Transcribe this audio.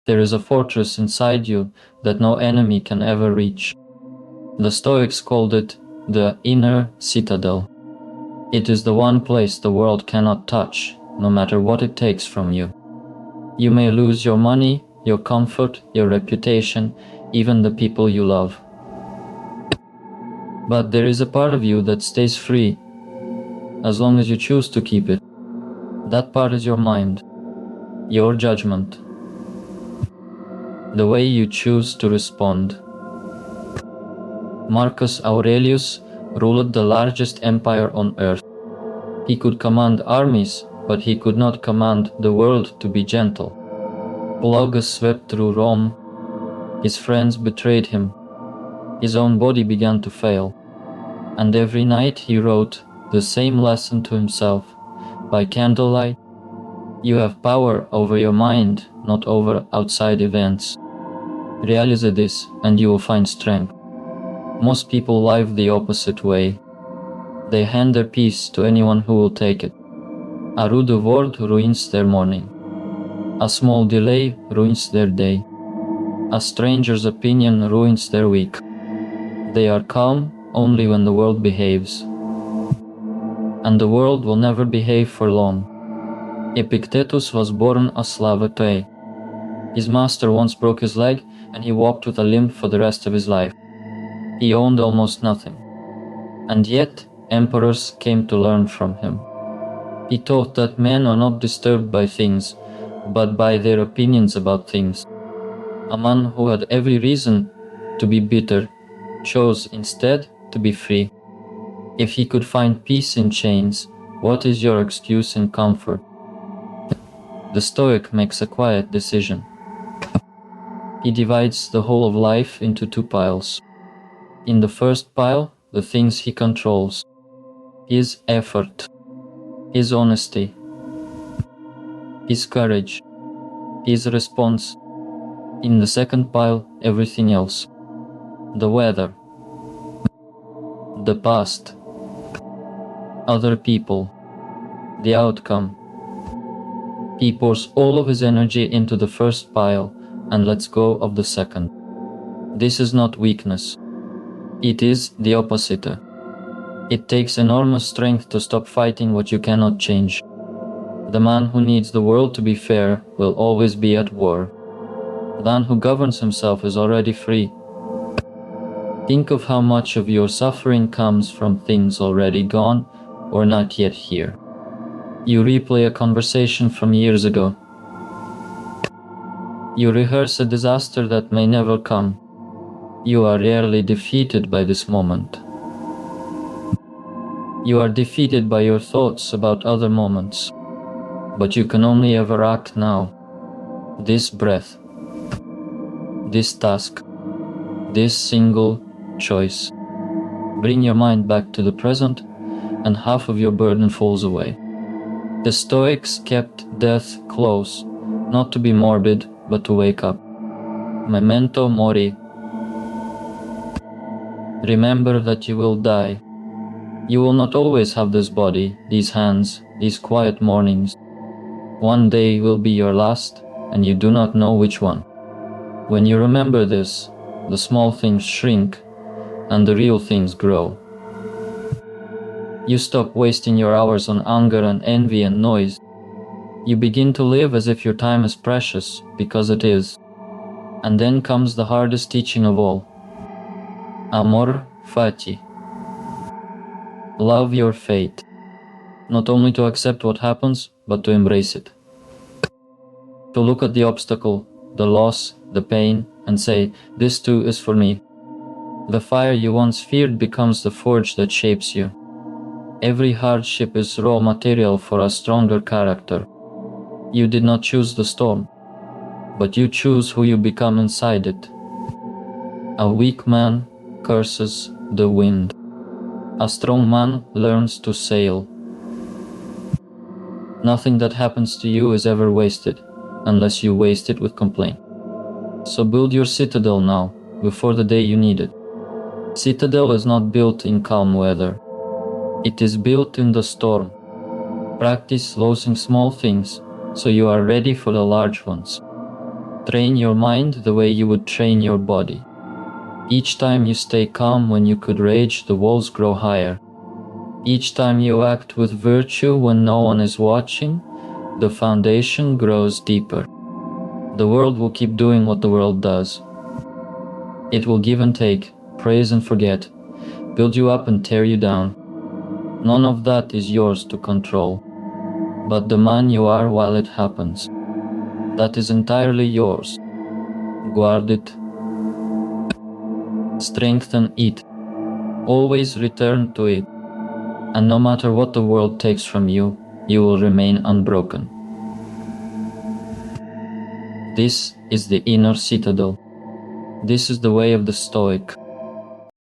There is a fortress inside you that no enemy can ever reach. The Stoics called it the inner citadel. It is the one place the world cannot touch, no matter what it takes from you. You may lose your money, your comfort, your reputation, even the people you love. But there is a part of you that stays free, as long as you choose to keep it. That part is your mind, your judgment, the way you choose to respond. Marcus Aurelius ruled the largest empire on earth. He could command armies, but he could not command the world to be gentle. Plagues swept through Rome. His friends betrayed him. His own body began to fail. And every night he wrote the same lesson to himself. By candlelight, you have power over your mind, not over outside events. Realize this, and you will find strength. Most people live the opposite way. They hand their peace to anyone who will take it. A rude word ruins their morning. A small delay ruins their day. A stranger's opinion ruins their week. They are calm only when the world behaves. And the world will never behave for long. Epictetus was born a slave to A. His master once broke his leg, and he walked with a limp for the rest of his life. He owned almost nothing. And yet, emperors came to learn from him. He taught that men are not disturbed by things, but by their opinions about things. A man who had every reason to be bitter chose instead to be free. If he could find peace in chains, what is your excuse in comfort? The Stoic makes a quiet decision. He divides the whole of life into two piles. In the first pile, the things he controls: his effort, his honesty, his courage, his response. In the second pile, everything else: the weather, the past, other people, the outcome. He pours all of his energy into the first pile and lets go of the second. This is not weakness. It is the opposite. It takes enormous strength to stop fighting what you cannot change. The man who needs the world to be fair will always be at war. The man who governs himself is already free. Think of how much of your suffering comes from things already gone or not yet here. You replay a conversation from years ago. You rehearse a disaster that may never come. You are rarely defeated by this moment. You are defeated by your thoughts about other moments. But you can only ever act now. This breath. This task. This single choice. Bring your mind back to the present, and half of your burden falls away. The Stoics kept death close, not to be morbid, but to wake up. Memento mori. Remember that you will die. You will not always have this body, these hands, these quiet mornings. One day will be your last, and you do not know which one. When you remember this, the small things shrink, and the real things grow. You stop wasting your hours on anger and envy and noise. You begin to live as if your time is precious, because it is. And then comes the hardest teaching of all. Amor, fati. Love your fate. Not only to accept what happens, but to embrace it. To look at the obstacle, the loss, the pain, and say, this too is for me. The fire you once feared becomes the forge that shapes you. Every hardship is raw material for a stronger character. You did not choose the storm, but you choose who you become inside it. A weak man curses the wind. A strong man learns to sail. Nothing that happens to you is ever wasted, unless you waste it with complaint. So build your citadel now, before the day you need it. Citadel is not built in calm weather. It is built in the storm. Practice losing small things, so you are ready for the large ones. Train your mind the way you would train your body. Each time you stay calm when you could rage, the walls grow higher. Each time you act with virtue when no one is watching, the foundation grows deeper. The world will keep doing what the world does. It will give and take, praise and forget, build you up and tear you down. None of that is yours to control, but the man you are while it happens. That is entirely yours. Guard it. Strengthen it. Always return to it. And no matter what the world takes from you, you will remain unbroken. This is the inner citadel. This is the way of the Stoic.